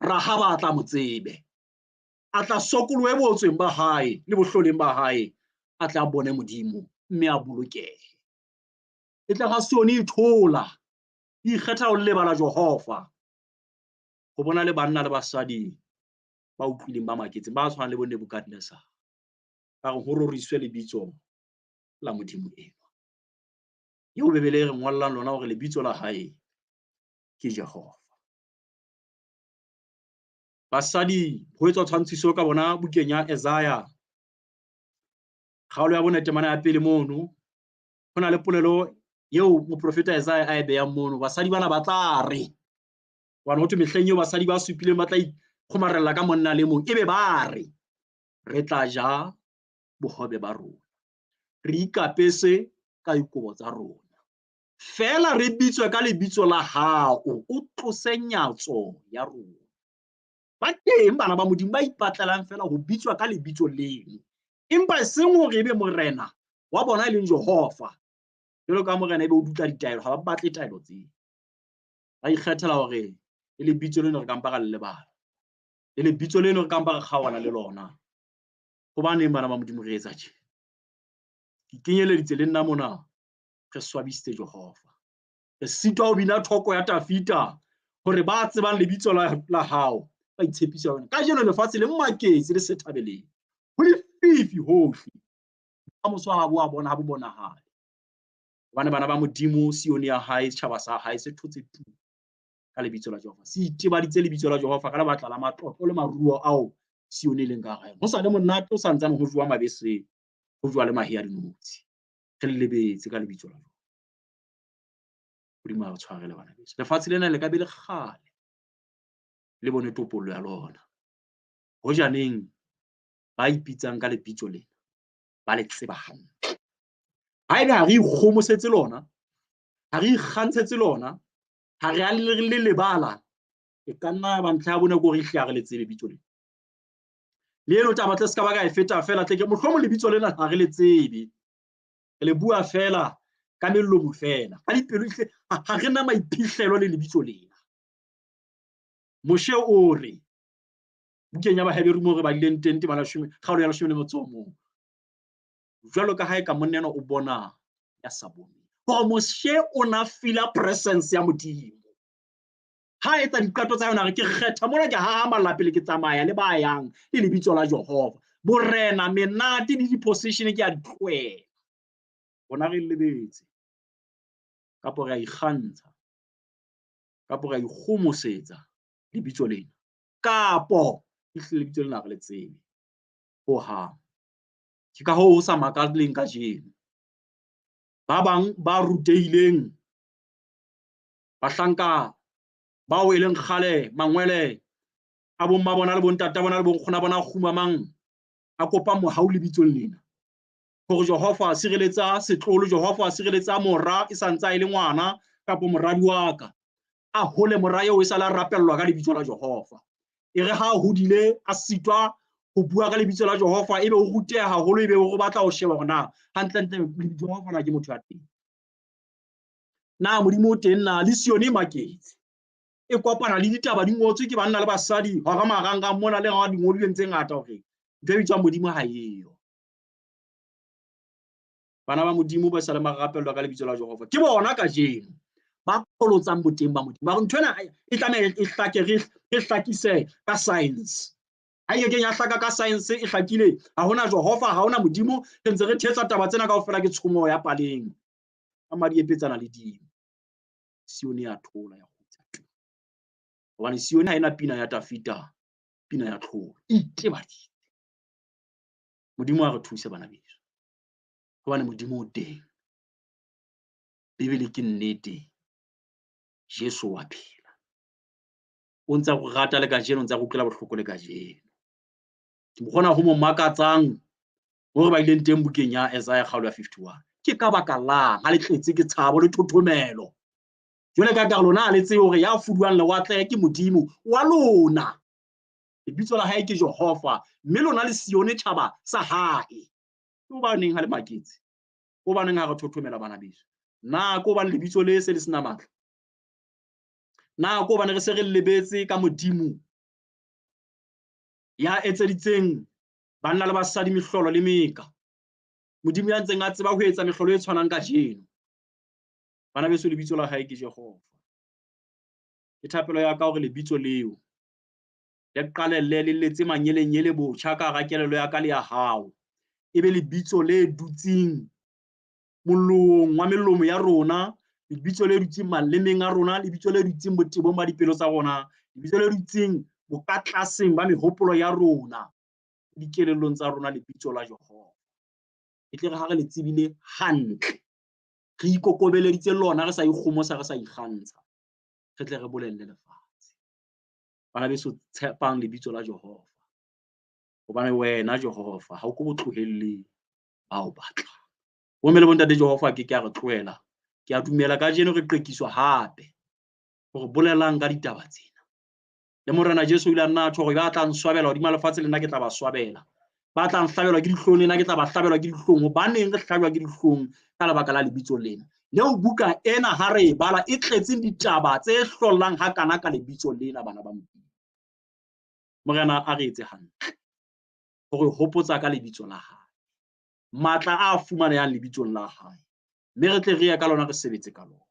ra ha ba tla mo tsebe, a tla sokolohe botsweng ba hae le bohloleng ba hae, a tla bone Modimo mme a bolokehe. E tle ha Sione e thola, e ikgetha ho lebala Jehova, ho bona le banna le basadi ba utlwileng ba maketseng ba tshwanang le bo Nebukadnezar, ba re ho roriswe lebitso la Modimo ena. Eo bebele re ngwallang lona hore lebitso la hae ke Jehova. Basadi ho etswa tshwantshiso ka bona bukeng ya Isaiah kgaolo ya 4 temana ya 1 mono, ho na le polelo eo moprofeta Isaiah a e behang mono. Basadi bana ba tla re, hobane ho thwe mehleng eo basadi ba supileng ba tla ikgomarella ka monna le mong, ebe ba re re tla ja bohobe ba rona, re ikapese ka dikobo tsa rona, fela re bitswe ka lebitso la hao, o tlose nyatso ya rona. Ba teng bana ba Modimo ba ipatlelang fela ho bitswa ka lebitso leno, empa e seng hore ebe morena wa bona e leng Jehova. Jwalo ka morena ebe o dutla ditaelo, ha ba batle taelo tseo. Ba ikgethela hore le lebitso leno re ka mpa ra le lebala, le lebitso leno re ka mpa re kgaohana le lona. Hobaneng bana ba Modimo re etsa tje? Ke kenyeleditse le nna mona, re swabisitse Jehova, re sitwa ho bina thoko ya Tafita hore ba tsebang lebitso la hao ba itshepisa yona. Ka jeno lefatshe le mmaketse le se thabeleng, ho lefifi hohle, ka moso ha bo bonahale, hobane bana ba Modimo Sione ya hae, setjhaba sa hae se thotse tu. ka lebitso la Jehova. Se itebaditse lebitso la Jehova ka lebaka la matlotlo le maruo ao Sione leng ka gae. Go sa le monate o santsane go jwa mabese, go jwa le mahe a dinotshi. Re lebetse ka lebitso la Jehova. Modimo a re tshwarele bana beso. Lefatshe lena le ka be le kgale le bone topollo ya lona. Hojaneng ba ipitsang ka lebitso lena ba le tseba hantle. Haebe ha re ikgomosetse lona, ha re ikgantshetse lona, ha re a le lebala, e ka nna ba ntlha ya bone go re hle re le tsebe lebitso lena. Le eno taba tle se ka ba ka e feta fela tle ke mohlomong lebitso lena ha re le tsebe. Le bua fela ka melomo fela. Ka dipelo ha re na maiphihlelo le lebitso lena. Moshe o re bukeng ya Baheberi mo re ba dileng teng tema la 10 kgaolo ya 11. Jwalo ka hae ka moneno o bona ya sa bone. Ho Moshe o na fila presence ya Modimo. Ha etsa diqato tsa yona re ke kgetha mona ke ha malape le ke tsamaya le ba yang le lebitso la Jehova. Borena menate di position ke a ditloela. Bona re lebetse. Kapo re a ikgantsha. Kapo re a ikgomosetsa lebitso lena. Kapo ihlile lebitso lena re le tsebe. Ho ha. Ke ka ho sa makatleng ka jeno. Ba bang ba rutehileng bahlanka bao e leng kgale mangwele a bomma bona le bontata bona le bonkgona bona khumamang a kopa mohau lebitso lena. Hore Jehova a sireletsa setlolo, Jehova a sireletsa mora e santsa e le ngwana kapo moradi wa ka. A hole mora eo e sala rapellwa ka lebitso la Jehova. E re ha hodile a sitwa ho bua ka lebitso la Jehova, ebe o ruteha haholo, ebe o batla ho sheba hore na hantle lebitso la Jehova na ke motho a teng. Na Modimo o teng na le Sione maketse. E kopana le ditaba di ngotswe ke banna le basadi hara maranga mona le ha di ngodileng tse ngata hore ntwe bitswa Modimo ha eyo. Bana ba Modimo ba sa le marapellwa ka lebitso la Jehova. Ke bona ka jeno ba kholotsang boteng ba Modimo. Ba re nthwena e tlameha e hlake re hlakise ka science. Ha e kenya hlaka ka science e hlakile, ha hona Jehova, ha hona Modimo, re ntse re thetsa taba tsena kaofela ke tshomo ya paleng. A madi e petsana le dimo. Sione ya thola ya khutsa. Hobane Sione ha ena pina ya tafita, pina ya tlholo. Itebaditse. Modimo a re thuse bana beso. Hobane Modimo o teng. Bibele ke nnete. Jesu wa phela. O ntse go rata le ka jeno, o ntse go utlwela bohloko le ka jeno. Ke bona ho mo makatsang hore ba ileng teng bukeng ya Isaiah kgaolo ya 51. Ke ka baka lang ha le tletse ke tshabo le thothomelo. Jwale ka lona a le tsebe hore ya fuduang lewatle ke Modimo wa lona. Lebitso la hae ke Jehova, mme lona le Sione tjhaba sa hae. Ke hobaneng ha le maketse? Ho baneng ha re thothomela bana beso? Na ko ba lebitso le se le sena matla? Na ko bana re se re lebetse ka Modimo ya etseditseng banna le basadi mehlolo le meka. Modimo ya ntseng a tseba ho etsa mehlolo e tshwanang ka jeno. Bana beso lebitso la hae ke Jehova. Ke thapelo ya ka hore lebitso leo le qalelle le letse manyelenyele botjha ka rakelelo ya ka le ya hao. Ebe lebitso le dutsing mollong wa melomo ya rona, lebitso le dutsing malemeng a rona, lebitso le dutsing botebong ba dipelo tsa rona, lebitso le dutsing bokatlaseng ba mehopolo ya rona, dikelellong tsa rona, lebitso la Jehova. E tle re ha re le tsebile hantle, re ikokobeleditse lona, re sa ikgomosa, re sa ikgantsha, re tle re bolelle lefatshe. Bana beso tshepang lebitso la Jehova. Hobane wena Jehova ha o ko botlohelle ba o batla. Bomme le bontate Jehova ke a re tlohela. Ke a dumela ka jeno re qekiswa hape hore bolelang ka ditaba tsena. Le morena Jesu o ile a nna a tjho hore ba tla nswabela hodima lefatshe le nna ke tla ba swabela. Ba tla hlabelwa ke dihlong le nna ke tla ba hlabelwa ke dihlong. Hobaneng re hlabelwa ke dihlong? Ka lebaka la lebitso lena. Leo buka ena ha re bala e tletseng ditaba tse hlollang hakana ka lebitso lena bana ba Modimo. Morena a re etse hantle hore hopotsa ka lebitso la hae. Matla a fumanehang lebitsong la hae. Mme re tle re ya ka lona re sebetse ka lona.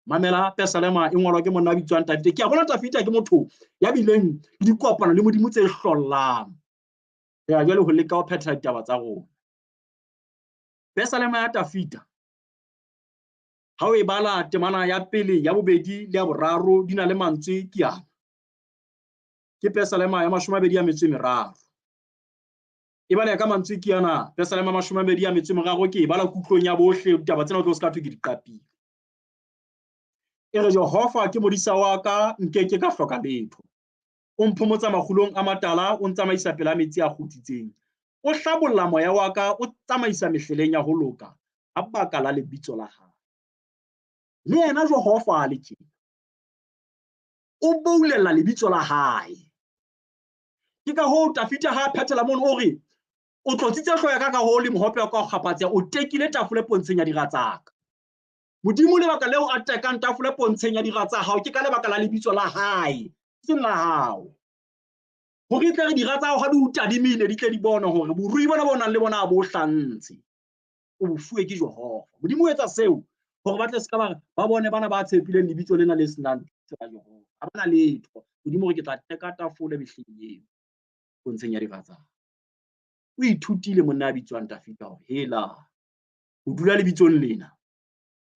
Mamela Pesalema e ngolwa ke monna a bitswang Tafita. Ke a bona Tafita ke motho ya bileng le dikopano le Modimo tse hlollang. Ya jwale ho leka ho phetha ditaba tsa rona. Pesalema ya Tafita ha o e bala temana ya pele, ya bobedi le ya boraro di na le mantswe ke yana. Ke pesalema ya 23. E bala ka mantswe ke yana, pesalema 23 ke e bala kutlong ya bohle, ditaba tsena o tlo se ka thwe ke di qapile. E re Jehova ke modisa wa ka, nkeke ka hloka letho. O mphomotsa makgulong a matala, o ntsamaisa pela metsi a kgutsitseng. O hlabolla moya wa ka, o tsamaisa mehleleng ya ho loka, ha baka la lebitso la hae. Le yena Jehova le tjena o boulella lebitso la hae. Ke ka hoo Dafita ha phethela mono o re, o tlotsitse hloho ya ka ka ho le mohope wa ka o kgapatseha, o tekile tafole pontsheng ya dira tsa ka. Modimo lebaka leo a tekang tafole pontsheng ya dira tsa hao ke ka lebaka la lebitso la hae, seng la hao. Hore tle re dira tsa hao ha di o tadimile, di tle di bona hore borui bona bo nang le bona bo hlantse. O fuwe ke Jehova. Modimo o etsa seo hore ba tle se ka ba bone bana ba tshepileng lebitso lena le senang Jehova. Ha bana letho. Modimo re ke tla teka tafole mehleng eo pontsheng ya dira tsa hao. O ithutile monna a bitswang Dafita hore hela ho dula lebitsong lena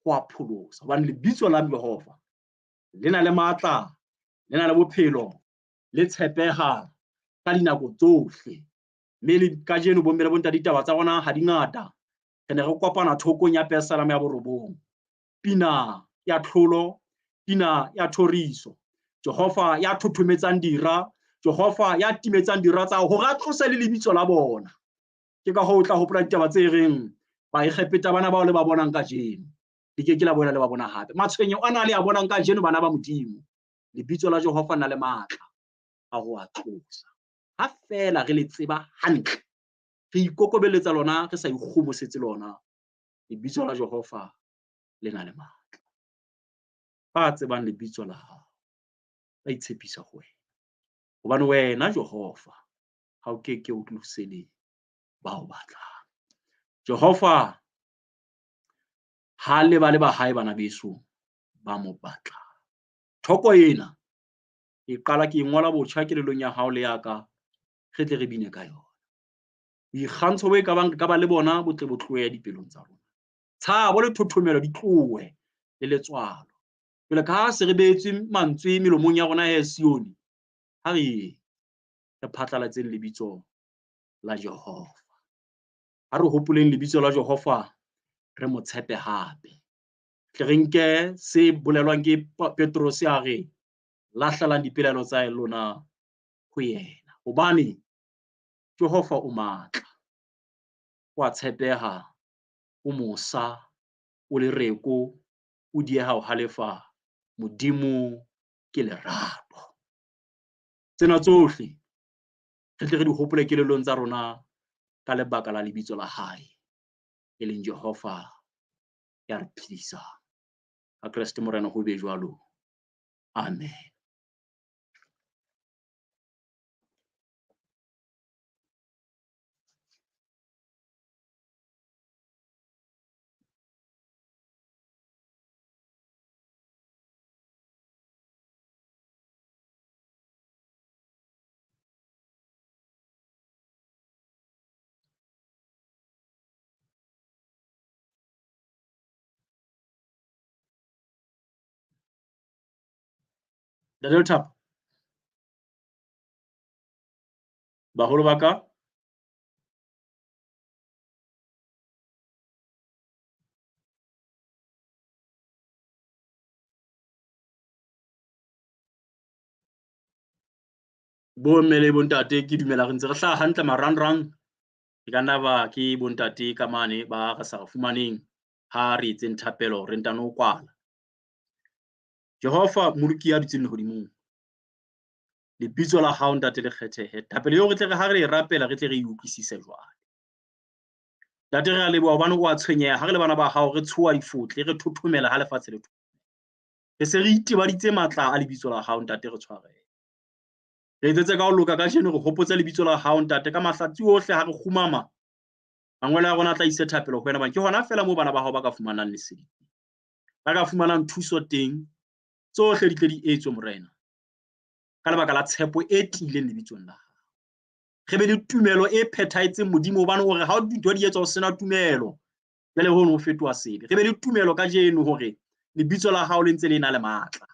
ho a pholosa, hobane lebitso la Jehova le na le matla, le na le bophelo, le tshepeha ka dinako tsohle. Mme le kajeno bomme le bontate ditaba tsa rona ha di ngata. Re ne re kopana thokong ya pesalama ya 9. Pina ya tlholo, pina ya thoriso. Jehova ya thothometsang dira, Jehova ya timetsang dira tsa hore a tlose le lebitso la bona. Ke ka ho tla hopola ditaba tse reng ba ikgepeta bana bao le ba bonang kajeno. Di ke la bona le ba bona hape. Matshwenyo ana le a bonang kajeno bana ba Modimo. Lebitso la Jehova na le matla a ho a tlosa. Ha fela re le tseba hantle, re ikokobeletsa lona, re sa ikgomosetse lona. Lebitso la Jehova le na le matla. Ba tsebang lebitso la hao ba itshepisa ho wena, hobane wena Jehova ha o ke o tlosele ba o batlang. Jehova ha le ba hae bana beso ba mo batla. Thoko ena e qala ke ngola botjha kelellong ya hao le ya ka, re tle re bine ka yona. Boikgantsho bo e ka ba le bona bo tle bo tlohe dipelong tsa rona. Tshabo le thothomelo di tlohe le letswalo. Jwale ka ha se re beetswe mantswe melomong ya rona ya Sione, ha re phatlalatseng lebitso la Jehova. Ha re hopoleng lebitso la Jehova, re mo tshepe hape. Tle re nke se bolelwang ke Petrus a re, lahlelang dipelaelo tsa lona ho yena, hobane Jehova o matla, o a tshepeha, o mosa, o lereko, o dieha ho halefa, Modimo ke lerato. Tsena tsohle re tle re di hopole kelellong tsa rona ka lebaka la lebitso la hae, e leng Jehova ya re phedisang. Ka Kreste Morena ho be jwalo. Amen. Thabo, baholo ba ka, bomme le bontate, ke dumela re ntse re hlaha hantle marangrang. E ka nna ba ke bontate ka mane ba re sa re fumaneng ha re etseng thapelo re ntano kwala. Jehova moloki ya dutseng lehodimong, lebitso la hao ntate le kgethehe. Thapelo eo re tle re ha re e rapela, re tle re utlwisise jwale. Ntate re a leboha hobane o a tshwenyeha ha re le bana ba hao, re tshoha difotle, re thothomela ha lefatshe le re se re itebaditse matla a lebitso la hao ntate, re tshwarele. Re etsetse ka ho loka kajeno, re hopotse lebitso la hao ntate ka mahlati ohle ha re khumama. Mangwele a rona a tla ise thapelo ho wena, ke hona fela moo bana ba hao ba ka fumanang lesedi, ba ka fumanang thuso teng. Tsohle di tle di etswe Morena ka lebaka la tshepo e tiileng lebitsong la hao. Re be le tumelo e phethahetseng Modimo, hobane o re ha dintho di etswa ho sena tumelo, jwale ho no fetoha sebe re be le tumelo ka jeno hore lebitso la hao le ntse le na le matla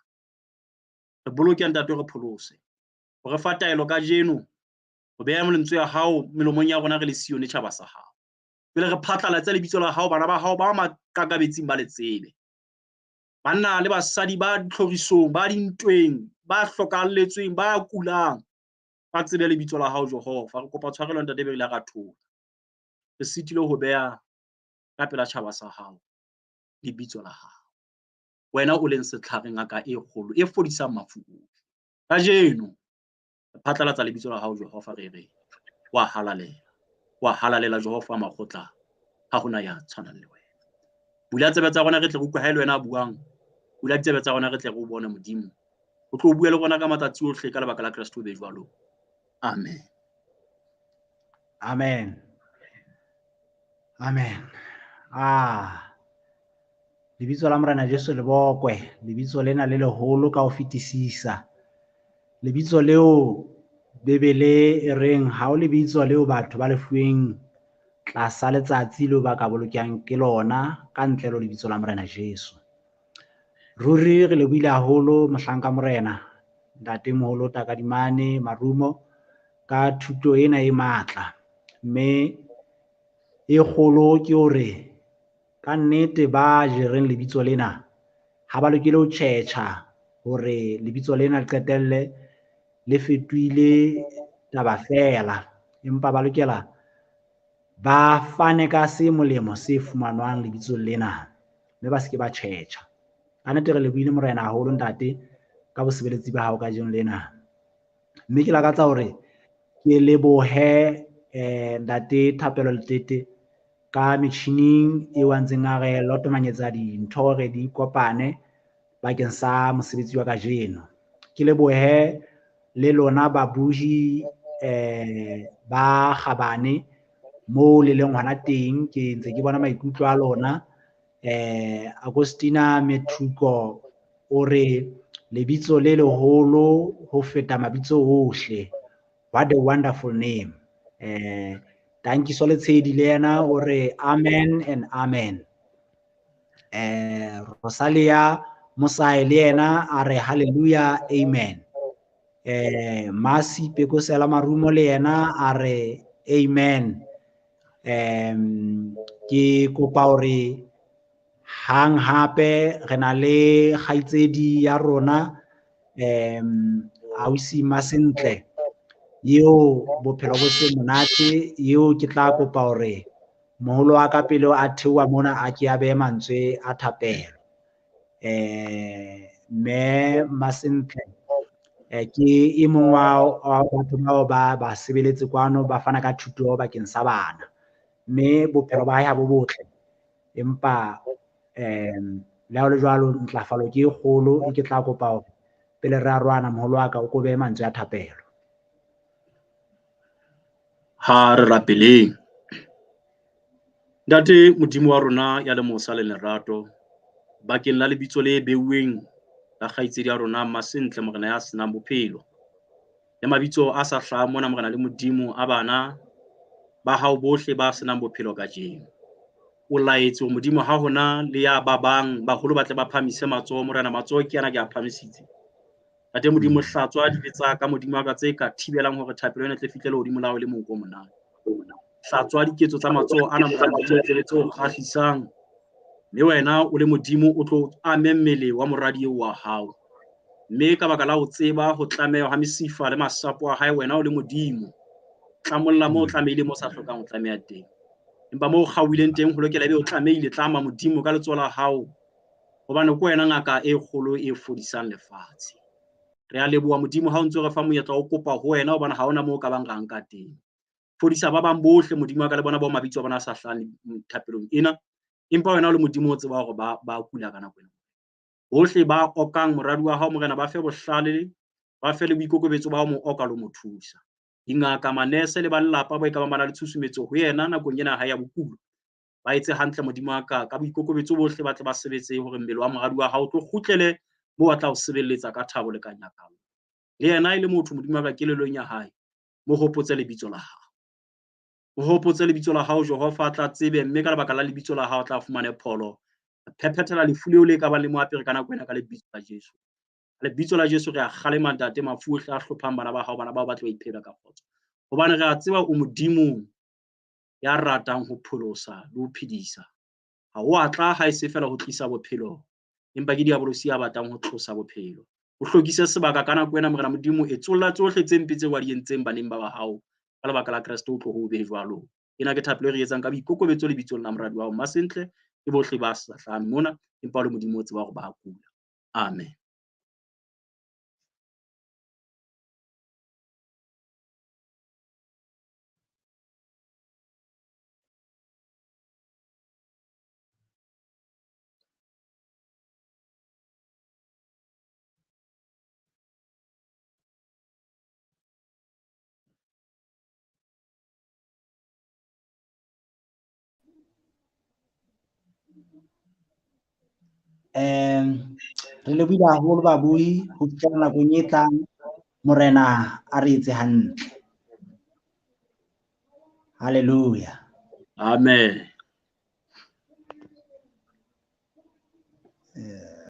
re boloke ntate re pholose ho re fa taelo ka jeno ho beha lentswe ya hao melomong ya rona re le siyo le tjhaba sa hao jwale re phatlalatse lebitso la hao bana ba hao ba makakabetsing ba le tsebe banna le basadi ba ditlhorisong ba dintweng ba hlokalletsweng ba kulang ba tsebe lebitso la hao Jehova re kopa tshwarelo ntate be re la ka thola re sitile ho beha ka pela tjhaba sa hao lebitso la hao wena o leng setlhare ngaka e kgolo e fodisang mafu ohle ka jeno re phatlalatsa lebitso la hao Jehova re re wa halalela Jehova makgotla ha hona ya tshwanang le wena bula tsebe tsa rona re tle re utlwe ha ile wena a buang bula tsebe tsa rona re tle re o bone modimo o tlo bua le rona ka matsatsi ohle ka lebaka la Kristo be jwalo amen Amen. Amen. Lebitso la Morena Jesu le bokwe, lebitso lena le leholo ka ho fetisisa. Lebitso leo Bebele e reng ha o lebitso leo batho ba lefuweng tlasa letsatsi leo ba ka bolokehang ke lona ka ntle le lebitso la Morena Jesu. Ruri re lebohile haholo mohlanka Morena, ntatemoholo Takadimane Marumo ka thuto ena e matla, mme e kgolo ke hore ka nnete ba jereng lebitso lena ha ba lokile ho tjhetjha hore lebitso lena le qetelle le fetohile taba fela, empa ba lokela ba fane ka se molemo se fumanwang lebitsong lena, mme ba se ke ba tjhetjha. Ka nnete re lebohile Morena haholo ntate ka bosebeletsi ba hao ka jeno lena, mme ke lakatsa hore ke lebohe ntate Thapelo Letete ka metjhining eo a ntseng a re lotomanyetsa dintho re di kopane bakeng sa mosebetsi wa kajeno. Ke lebohe le lona babuhi ba kgabane moo le leng hona teng, ke ntse ke bona maikutlo a lona. Agostina Methuko o re lebitso le leholo ho feta mabitso ohle, what a wonderful name. Tankiso Letshedi le yena o re amen and amen. Rosalia Mosai le yena a re hallelujah amen. Masi Pekosela Marumo le yena a re amen. Ke kopa hore hang hape re na le kgaitsedi ya rona Ausi Masentle eo bophelo bo se monate, eo ke tla kopa hore moholo wa ka pele a theoha mona a ke a behe mantswe a thapelo. Mme Masentle ke e mong wa batho bao ba sebeletse kwano ba fana ka thuto bakeng sa bana, mme bophelo ba hae ha bo botle, empa le ha ho le jwalo ntlafalo ke e kgolo e ke tla kopa hore pele re arohana moholo wa ka o ko behe mantswe a thapelo. ha re rapeleng ntate modimo wa rona ya lemosa le lerato bakeng la lebitso le beuweng la kgaitsedi ya rona Masentle Morena ya senang bophelo le mabitso a sa hlahang mona Morena le modimo a bana ba hao bohle ba senang bophelo ka jeno o laetse hore modimo ha hona le ya ba bang baholo ba tle ba phamise matsoho Morena matsoho ke yana ke a phamisitse ntate modimo hlatswa di tsa ka modimo wa ka tse ka thibelang hore thapelo ena tle fitlele hodimo la ho le monko monate hlatswa diketso tsa matsoho ana Morena modimo tsebe tse kgahlisang mme wena o le modimo o tlo ame mmele wa moradi eo wa hao mme ka baka la ho tseba ho tlameha ha mesifa le masapo a hae wena o le modimo tlamolla mo tlamehile mo sa hlokang ho tlameha teng empa mo kgawileng teng ho lokela ebe o tlamehile tlama modimo ka letsoho la hao hobane ko wena ngaka e kgolo e fodisang lefatshe re a leboha modimo ha o ntse re fa monyetla o kopa ho wena hobane ha hona moo ka bang rang ka teng fodisa ba bang bohle modimo wa ka le bona ba mabitso a bona a sa hlahang thapelong ena empa wena o le modimo o tseba hore ba kula ka nako ena bohle ba okang moradi wa hao Morena ba fe bohlale ba fe le boikokobetso ba ho mo oka le mo thusa dingaka manese le ba lelapa ba ekabang ba na le tshusumetso ho yena nakong ena ha ya bokulo ba etse hantle modimo wa ka boikokobetso bohle ba tle ba sebetse hore mmele wa moradi wa hao tlo kgutlele mo a tla o sebelletsa ka thabo le ka nyakalo le yena e le motho modimo wa ka kelellong ya hae mo hopotse lebitso la hao o hopotse lebitso la hao Jehova tla tsebe, mme ka lebaka la lebitso la hao tla fumane pholo. Phephetela lefu leo le ka bang le mo apere ka nako ena ka lebitso la Jesu. Lebitso la Jesu re a kgalema ntate mafu ohle a hlophang bana ba hao, bana bao ba tlo iphela ka kgotso. Hobane re a tseba o Modimo ya ratang ho pholosa le ho phedisa. Ha o a tla ha e se fela ho tlisa bophelo, empa ke diabolosi a batlang ho tlosa bophelo. O hlokise sebaka ka nako ena Morena Modimo, e tsolla tsohle tse mpe tseo wa di entseng baneng ba hao ka lebaka la Kreste o tlo ho be jwalo. Ena ke thapelo e re etsang ka boikokobetso lebitsong la moradi wa hao Masentle le bohle ba sahlano mona, empa le Modimo o tseba hore ba kula. Amen. Re lebohile haholo babui ho fihlela nakong e tlang, Morena a re etse hantle. Haleluya. Amen.